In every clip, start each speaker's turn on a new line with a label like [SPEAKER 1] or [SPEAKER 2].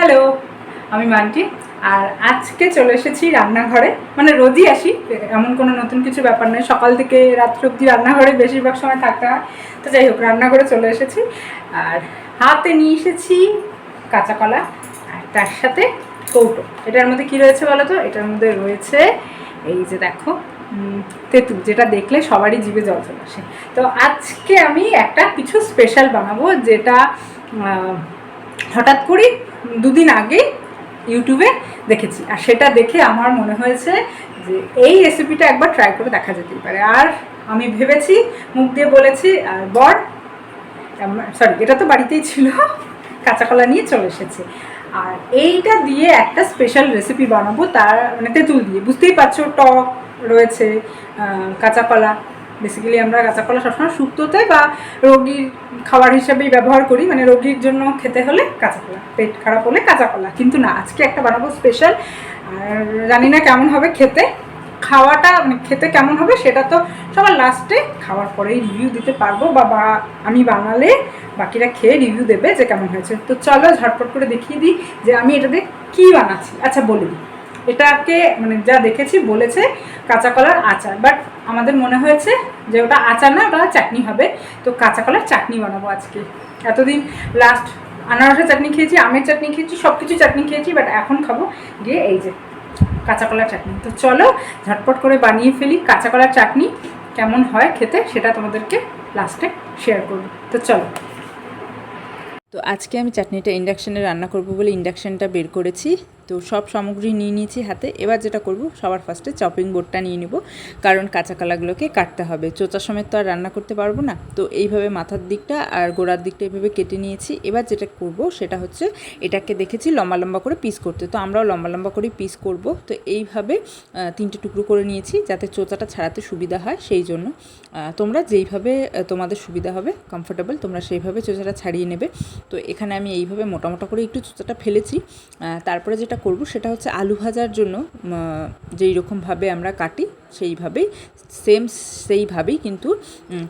[SPEAKER 1] Hello, আমি মান্টি। আর আজকে চলে এসেছি রান্নাঘরে, মানে রোজই আসি, এমন কোনো নতুন কিছু ব্যাপার নয়। সকাল থেকে রাত্র অবধি রান্নাঘরে বেশিরভাগ সময় থাকতে হয়। তো যাই হোক, রান্নাঘরে চলে এসেছি আর হাতে নিয়ে এসেছি কাঁচা কলা আর তার সাথে কৌটো। এটার মধ্যে কী রয়েছে বলো তো? এটার মধ্যে রয়েছে এই যে দেখো, তেঁতুল, যেটা দেখলে সবারই জিভে জল চলে আসে। তো আজকে আমি একটা কিছু স্পেশাল বানাবো, যেটা হঠাৎ করেই দুদিন আগে ইউটিউবে দেখেছি, আর সেটা দেখে আমার মনে হয়েছে যে এই রেসিপিটা একবার ট্রাই করে দেখা যেতেই পারে। আর আমি ভেবেছি, মুখ দিয়ে বলেছি, আর বর সরি এটা তো বাড়িতেই ছিল, কাঁচা কলা নিয়ে চলে এসেছে। আর এইটা দিয়ে একটা স্পেশাল রেসিপি বানাবো, তার মানে তেঁতুল দিয়ে। বুঝতেই পারছো, টক রয়েছে, কাঁচা কলা। বেসিক্যালি আমরা কাঁচা কলা সবসময় শুক্তোতে বা রোগীর খাবার হিসাবেই ব্যবহার করি, মানে রোগীর জন্য খেতে হলে কাঁচা কলা, পেট খারাপ হলে কাঁচা কলা। কিন্তু না, আজকে একটা বানাবো স্পেশাল। আর জানি না কেমন হবে খেতে, খাওয়াটা মানে খেতে কেমন হবে সেটা তো সবার লাস্টে খাওয়ার পরেই রিভিউ দিতে পারবো, বা আমি বানালে বাকিরা খেয়ে রিভিউ দেবে যে কেমন হয়েছে। তো চলো ঝটপট করে দেখিয়ে দিই যে আমি এটাতে কী বানাচ্ছি। আচ্ছা বলে দিই, এটাকে মানে যা দেখেছি বলেছে কাঁচা কলার আচার, বাট আমাদের মনে হয়েছে যে ওটা আচার না, ওটা চাটনি হবে। তো কাঁচা কলার চাটনি বানাবো আজকে। এতদিন লাস্ট আনারসের চাটনি খেয়েছি, আমের চাটনি খেয়েছি, সব কিছু চাটনি খেয়েছি, বাট এখন খাবো গিয়ে এই যে কাঁচা কলার চাটনি। তো চলো ঝটপট করে বানিয়ে ফেলি। কাঁচা কলার চাটনি কেমন হয় খেতে সেটা তোমাদেরকে লাস্টে শেয়ার করব। তো চলো।
[SPEAKER 2] তো আজকে আমি চাটনিটা ইন্ডাকশানে রান্না করব বলে ইন্ডাকশানটা বের করেছি। তো সব সামগ্রী নিয়ে নিয়েছি হাতে। এবার যেটা করব, সবার ফার্স্টে চপিং বোর্ডটা নিয়ে নেব, কারণ কাঁচা কলাগুলোকে কাটতে হবে। চোচা সমেত তো আর রান্না করতে পারবো না। তো এইভাবে মাথার দিকটা আর গোড়ার দিকটা এইভাবে কেটে নিয়েছি। এবার যেটা করব সেটা হচ্ছে, এটাকে দেখেছি লম্বা লম্বা করে পিস করতে, তো আমরাও লম্বা লম্বা করে পিস করব। তো এইভাবে 3টে টুকরো করে নিয়েছি, যাতে চোচাটা ছাড়াতে সুবিধা হয়। সেই জন্য তোমরা যেইভাবে তোমাদের সুবিধা হবে, কমফোর্টেবল, তোমরা সেইভাবে চোচাটা ছাড়িয়ে নেবে। তো এখানে আমি এইভাবে মোটা মোটা করে একটু চোচাটা ফেলেছি। তারপরে যেটা করব সেটা হচ্ছে, আলু ভাজার জন্য যেই রকমভাবে আমরা কাটি সেইভাবেই কিন্তু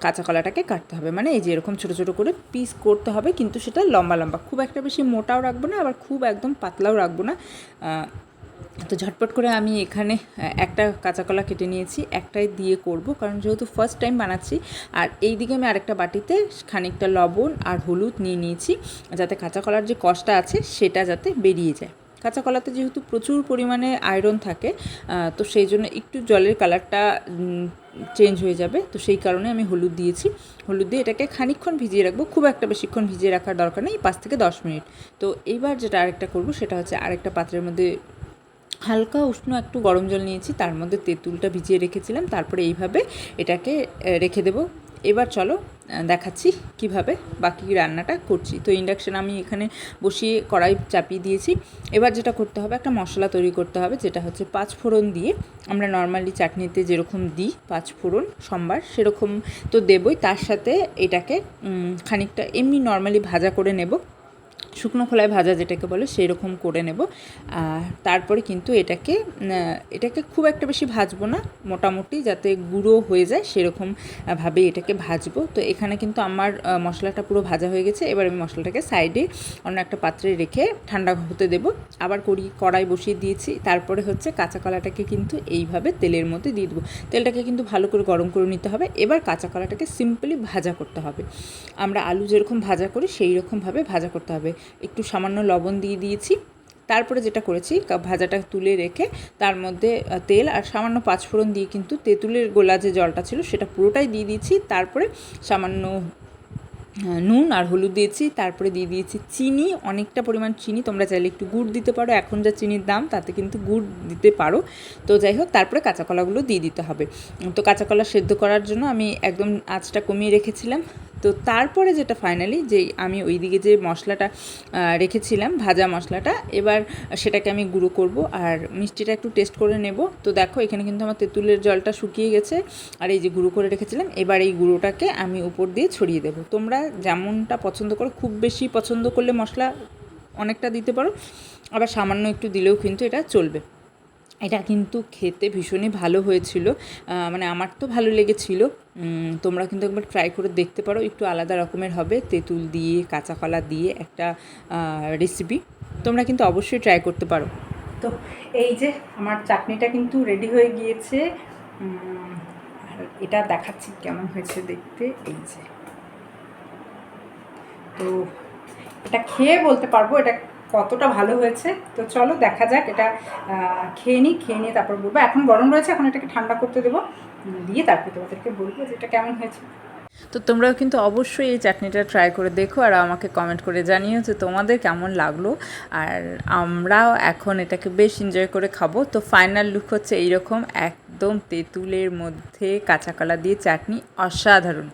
[SPEAKER 2] কাঁচা কলাটাকে কাটতে হবে। মানে এই যে এরকম ছোটো ছোটো করে পিস করতে হবে, কিন্তু সেটা লম্বা লম্বা, খুব একটা বেশি মোটাও রাখবো না, আবার খুব একদম পাতলাও রাখবো না। তো ঝটপট করে আমি এখানে একটা কাঁচা কলা কেটে নিয়েছি, একটাই দিয়ে করব, কারণ যেহেতু ফার্স্ট টাইম বানাচ্ছি। আর এই দিকে আমি আরেকটা বাটিতে খানিকটা লবণ আর হলুদ নিয়ে নিয়েছি, যাতে কাঁচা কলার যে কষটা আছে সেটা যাতে বেরিয়ে যায়। কাঁচা কলাতে যেহেতু প্রচুর পরিমাণে আয়রন থাকে, তো সেই জন্য একটু জলের কালারটা চেঞ্জ হয়ে যাবে। তো সেই কারণে আমি হলুদ দিয়েছি। হলুদ দিয়ে এটাকে খানিকক্ষণ ভিজিয়ে রাখবো, খুব একটা বেশিক্ষণ ভিজিয়ে রাখার দরকার নেই, 5 থেকে 10 মিনিট। তো এইবার যেটা আরেকটা করব সেটা হচ্ছে, আরেকটা পাত্রের মধ্যে হালকা উষ্ণ একটু গরম জল নিয়েছি, তার মধ্যে তেঁতুলটা ভিজিয়ে রেখেছিলাম, তারপরে এইভাবে এটাকে রেখে দেবো। এবার চলো দেখাচ্ছি কিভাবে বাকি রান্নাটা করছি। তো ইন্ডাকশান আমি এখানে বসিয়ে কড়াই চাপিয়ে দিয়েছি। এবার যেটা করতে হবে, একটা মশলা তৈরি করতে হবে, যেটা হচ্ছে 5 ফোড়ন দিয়ে, আমরা নর্মালি চাটনিতে যেরকম দিই 5 ফোড়ন সম্বার, সেরকম তো দেবই। তার সাথে এটাকে খানিকটা এমনি নর্মালি ভাজা করে নেব, শুকনো খোলায় ভাজা যেটাকে বলে সেই রকম করে নেব। তারপরে কিন্তু এটাকে খুব একটা বেশি ভাজবো না, মোটামুটি যাতে গুঁড়ো হয়ে যায় সেরকম ভাবে এটাকে ভাজবো। তো এখানে কিন্তু আমার মশলাটা পুরো ভাজা হয়ে গেছে। এবার আমি মশলাটাকে সাইডে অন্য একটা পাত্রে রেখে ঠান্ডা হতে দেবো। আবার কড়াই বসিয়ে দিয়েছি। তারপরে হচ্ছে কাঁচা কলাটাকে কিন্তু এইভাবে তেলের মধ্যে দিয়ে দেবো। তেলটাকে কিন্তু ভালো করে গরম করে নিতে হবে। এবার কাঁচা কলাটাকে সিম্পলি ভাজা করতে হবে, আমরা আলু যেরকম ভাজা করি সেই রকমভাবে ভাজা করতে হবে। একটু সামান্য লবণ দিয়ে দিয়েছি। তারপরে যেটা করেছি, ভাজাটা তুলে রেখে তার মধ্যে তেল আর সামান্য 5 ফোড়ন দিয়ে কিন্তু তেঁতুলের গোলা যে জলটা ছিল সেটা পুরোটাই দিয়ে দিয়েছি। তারপরে সামান্য নুন আর হলুদ দিয়েছি, তারপরে দিয়ে দিয়েছি চিনি, অনেকটা পরিমাণ চিনি। তোমরা চাইলে একটু গুড় দিতে পারো, এখন যা চিনির দাম তাতে কিন্তু গুড় দিতে পারো। তো যাই হোক, তারপরে কাঁচা কলাগুলো দিয়ে দিতে হবে। তো কাঁচা কলা সেদ্ধ করার জন্য আমি একদম আঁচটা কমিয়ে রেখেছিলাম। তো তারপরে যেটা ফাইনালি, যে আমি ওই দিকে যে মশলাটা রেখেছিলাম, ভাজা মশলাটা, এবার সেটাকে আমি গুঁড়ো করব আর মিষ্টিটা একটু টেস্ট করে নেব। তো দেখো এখানে কিন্তু আমার তেঁতুলের জলটা শুকিয়ে গেছে, আর এই যে গুঁড়ো করে রেখেছিলাম, এবার এই গুঁড়োটাকে আমি উপর দিয়ে ছড়িয়ে দেবো। তোমরা যেমনটা পছন্দ করো, খুব বেশি পছন্দ করলে মশলা অনেকটা দিতে পারো, আবার সামান্য একটু দিলেও কিন্তু এটা চলবে। এটা কিন্তু খেতে ভীষণই ভালো হয়েছিল, মানে আমার তো ভালো লেগেছিল। তোমরা কিন্তু একবার ট্রাই করে দেখতে পারো, একটু আলাদা রকমের হবে, তেঁতুল দিয়ে কাঁচা কলা দিয়ে একটা রেসিপি। তোমরা কিন্তু অবশ্যই ট্রাই করতে পারো।
[SPEAKER 1] তো এই যে আমার চাটনিটা কিন্তু রেডি হয়ে গিয়েছে, আর এটা দেখাচ্ছি কেমন হয়েছে দেখতে। এই যে, তো এটা খেয়ে বলতে পারবো এটা কতটা ভালো হয়েছে। তো চলো দেখা যাক, এটা খেয়ে নিয়ে তারপর বলবো। এখন গরম রয়েছে, এখন এটাকে ঠান্ডা করতে দেবো, দিয়ে তারপর তোমাদেরকে বলবো যে এটা কেমন হয়েছে।
[SPEAKER 2] তো তোমরাও কিন্তু অবশ্যই এই চাটনিটা ট্রাই করে দেখো আর আমাকে কমেন্ট করে জানিও যে তোমাদের কেমন লাগলো। আর আমরাও এখন এটাকে বেশ এনজয় করে খাবো। তো ফাইনাল লুক হচ্ছে এইরকম, একদম তেঁতুলের মধ্যে কাঁচা কলা দিয়ে চাটনি, অসাধারণ।